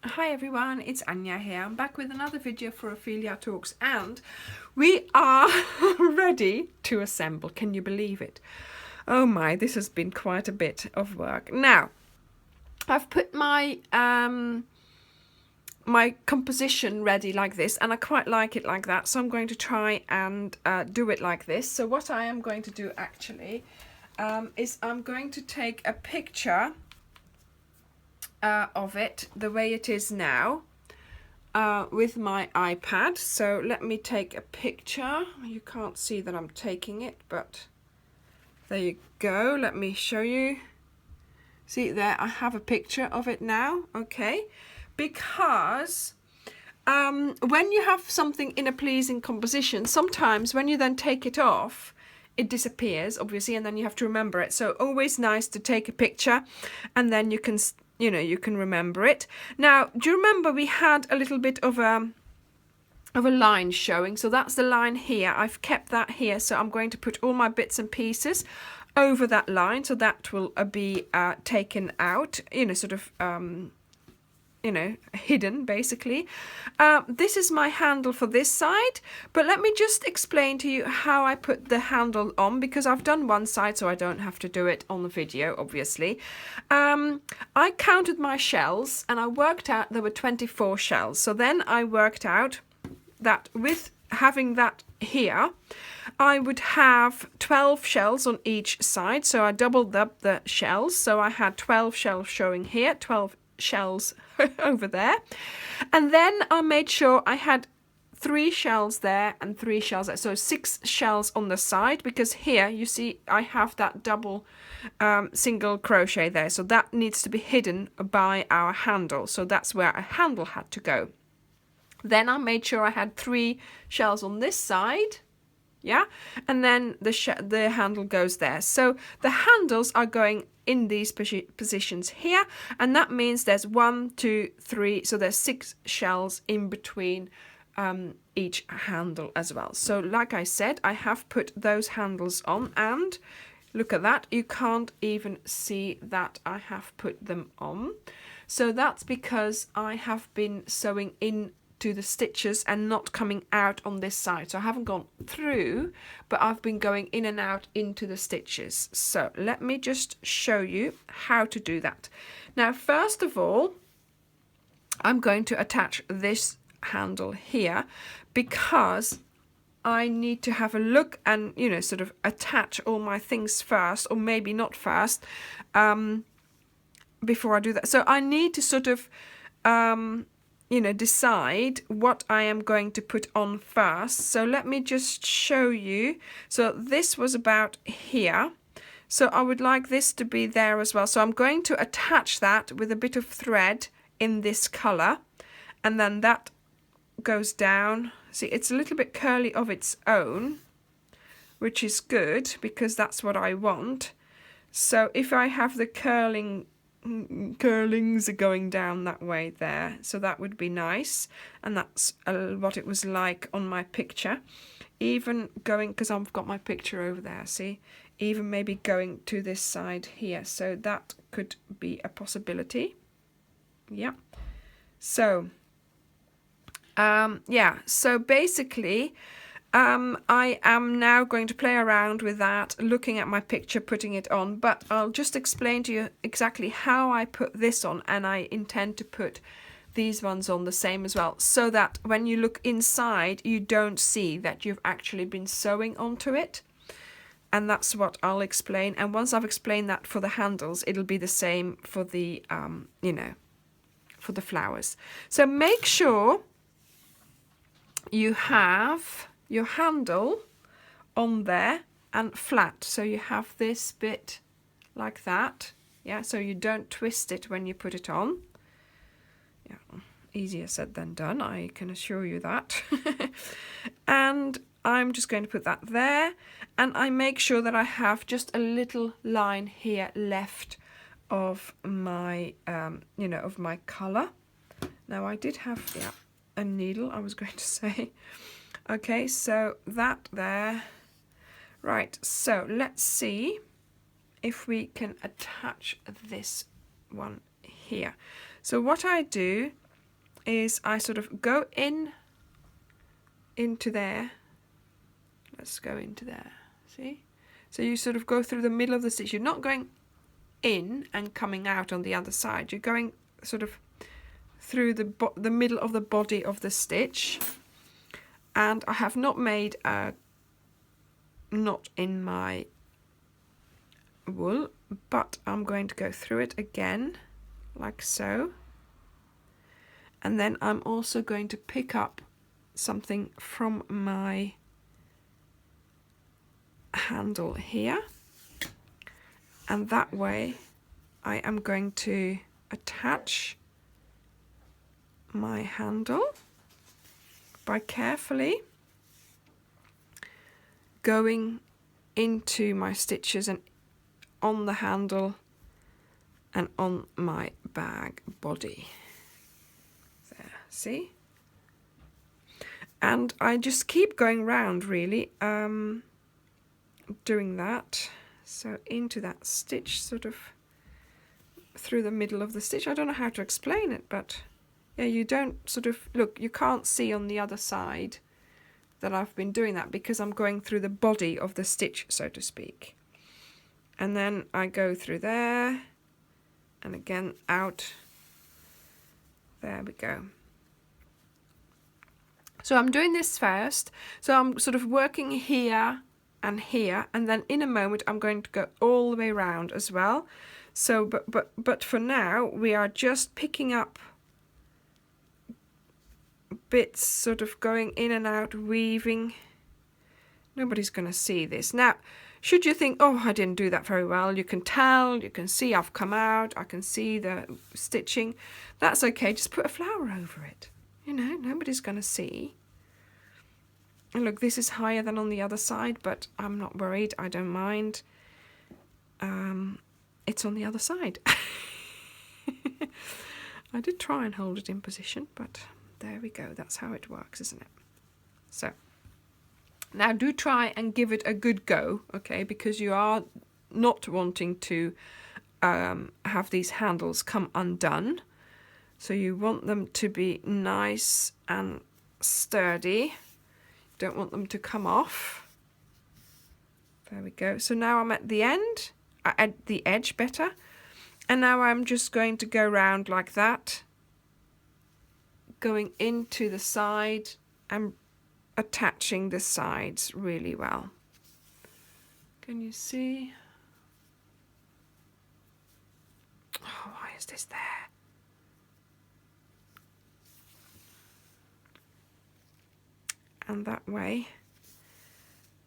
Hi everyone, it's Anya here. I'm back with another video for Ophelia Talks, and we are ready to assemble. Can you believe it? Oh my, this has been quite a bit of work. Now, I've put my my composition ready like this, and I quite like it like that, so I'm going to try and do it like this. So what I am going to do actually is I'm going to take a picture of it the way it is now with my iPad. So let me take a picture. You can't see that I'm taking it, but there you go. Let me show you. See there, I have a picture of it now. Okay, because when you have something in a pleasing composition, sometimes when you then take it off, it disappears, obviously, and then you have to remember it. So always nice to take a picture, and then you can, you can remember it. Now, do you remember we had a little bit of a line showing? So that's the line here. I've kept that here, so I'm going to put all my bits and pieces over that line, so that will be taken out, sort of hidden basically. This is my handle for this side, but let me just explain to you how I put the handle on, because I've done one side so I don't have to do it on the video, obviously. I counted my shells and I worked out there were 24 shells. So then I worked out that with having that here, I would have 12 shells on each side, so I doubled up the shells, so I had 12 shells showing here, 12 shells over there, and then I made sure I had 3 shells there and 3 shells there, so 6 shells on the side, because here you see I have that double single crochet there, so that needs to be hidden by our handle, so that's where a handle had to go. Then I made sure I had 3 shells on this side, yeah, and then the handle goes there. So the handles are going in these positions here, and that means there's 1, 2, 3, so there's 6 shells in between each handle as well. So like I said, I have put those handles on, and look at that, you can't even see that I have put them on. So that's because I have been sewing in to the stitches and not coming out on this side. So I haven't gone through, but I've been going in and out into the stitches. So let me just show you how to do that. Now, first of all, I'm going to attach this handle here, because I need to have a look and, sort of attach all my things first, or maybe not first, before I do that. So I need to sort of decide what I am going to put on first. So let me just show you. So this was about here. So I would like this to be there as well. So I'm going to attach that with a bit of thread in this color, and then that goes down. See, it's a little bit curly of its own, which is good because that's what I want. So if I have the curlings are going down that way there, so that would be nice, and that's what it was like on my picture. Even going, because I've got my picture over there, see, even maybe going to this side here, so that could be a possibility. Yeah, so so basically I am now going to play around with that, looking at my picture, putting it on, but I'll just explain to you exactly how I put this on, and I intend to put these ones on the same as well, so that when you look inside, you don't see that you've actually been sewing onto it. And that's what I'll explain. And once I've explained that for the handles, it'll be the same for the, for the flowers. So make sure you have your handle on there and flat, so you have this bit like that, yeah, so you don't twist it when you put it on. Yeah, easier said than done, I can assure you that. And I'm just going to put that there, and I make sure that I have just a little line here left of my of my color. Now I did have a needle, I was going to say. Okay, so that there. Right, so let's see if we can attach this one here. So what I do is I sort of go into there. Let's go into there, see? So you sort of go through the middle of the stitch. You're not going in and coming out on the other side. You're going sort of through the middle of the body of the stitch. And I have not made a knot in my wool, but I'm going to go through it again, like so. And then I'm also going to pick up something from my handle here, and that way I am going to attach my handle by carefully going into my stitches and on the handle and on my bag body. There, see? And I just keep going round really, doing that. So into that stitch, sort of through the middle of the stitch. I don't know how to explain it, but yeah, you don't sort of, look, you can't see on the other side that I've been doing that because I'm going through the body of the stitch, so to speak. And then I go through there and again out. There we go. So I'm doing this first. So I'm sort of working here, and then in a moment I'm going to go all the way around as well. So but for now we are just picking up bits, sort of going in and out, weaving. Nobody's going to see this. Now, should you think, oh, I didn't do that very well, you can tell, you can see I've come out, I can see the stitching. That's okay, just put a flower over it. You know, nobody's going to see. And look, this is higher than on the other side, but I'm not worried, I don't mind. It's on the other side. I did try and hold it in position, but there we go. That's how it works, isn't it? So now do try and give it a good go, okay? Because you are not wanting to have these handles come undone. So you want them to be nice and sturdy. Don't want them to come off. There we go. So now I'm at the end, at the edge better. And now I'm just going to go round like that, going into the side and attaching the sides really well. Can you see? Oh, why is this there? And that way,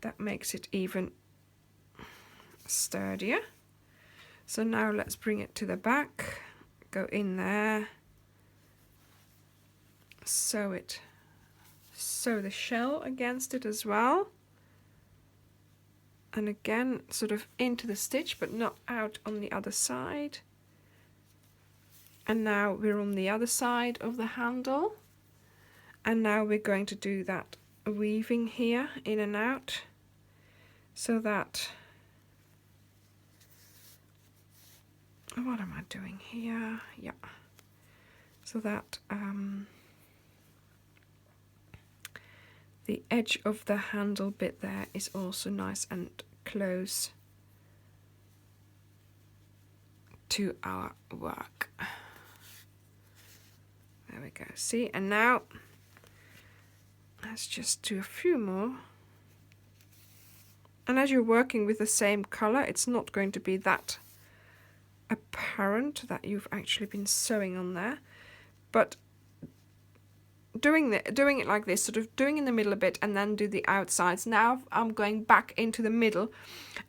that makes it even sturdier. So now let's bring it to the back, go in there, sew the shell against it as well, and again sort of into the stitch but not out on the other side. And now we're on the other side of the handle, and now we're going to do that weaving here in and out, so that, what am I doing here? Yeah, so that the edge of the handle bit there is also nice and close to our work. There we go, see? And now let's just do a few more. And as you're working with the same colour, it's not going to be that apparent that you've actually been sewing on there, but doing it like this, sort of doing in the middle a bit and then do the outsides. Now I'm going back into the middle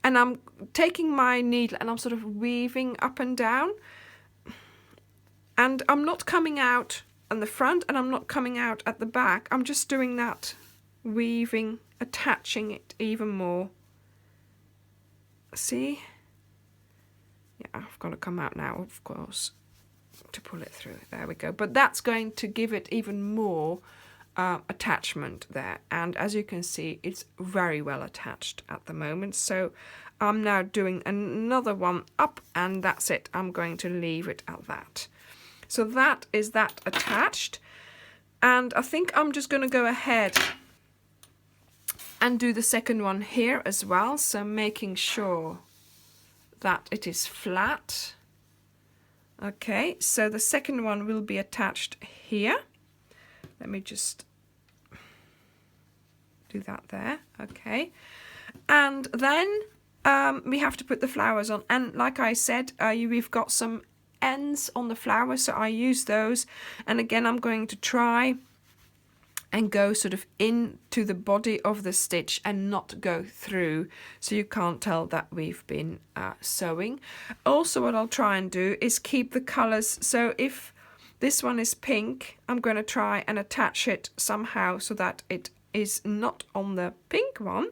and I'm taking my needle and I'm sort of weaving up and down, and I'm not coming out on the front and I'm not coming out at the back. I'm just doing that weaving, attaching it even more. See? Yeah, I've got to come out now, of course, to pull it through. There we go. But that's going to give it even more attachment there. And as you can see, it's very well attached at the moment. So I'm now doing another one up, and that's it. I'm going to leave it at that. So that is that attached. And I think I'm just going to go ahead and do the second one here as well. So making sure that it is flat. Okay, so the second one will be attached here. Let me just do that there. Okay, and then we have to put the flowers on, and like I said, we've got some ends on the flowers, so I use those. And again, I'm going to try and go sort of into the body of the stitch and not go through, so you can't tell that we've been sewing. Also, what I'll try and do is keep the colors. So if this one is pink, I'm going to try and attach it somehow so that it is not on the pink one,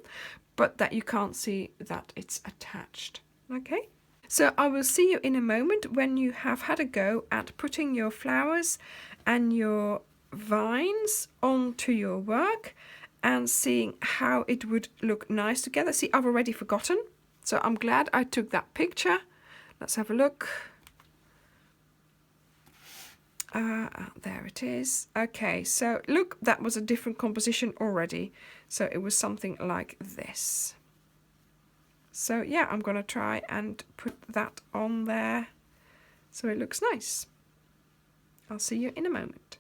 but that you can't see that it's attached. Okay, so I will see you in a moment when you have had a go at putting your flowers and your vines onto your work and seeing how it would look nice together. See, I've already forgotten, so I'm glad I took that picture. Let's have a look. There it is. Okay, so look, that was a different composition already. So it was something like this. So yeah, I'm going to try and put that on there so it looks nice. I'll see you in a moment.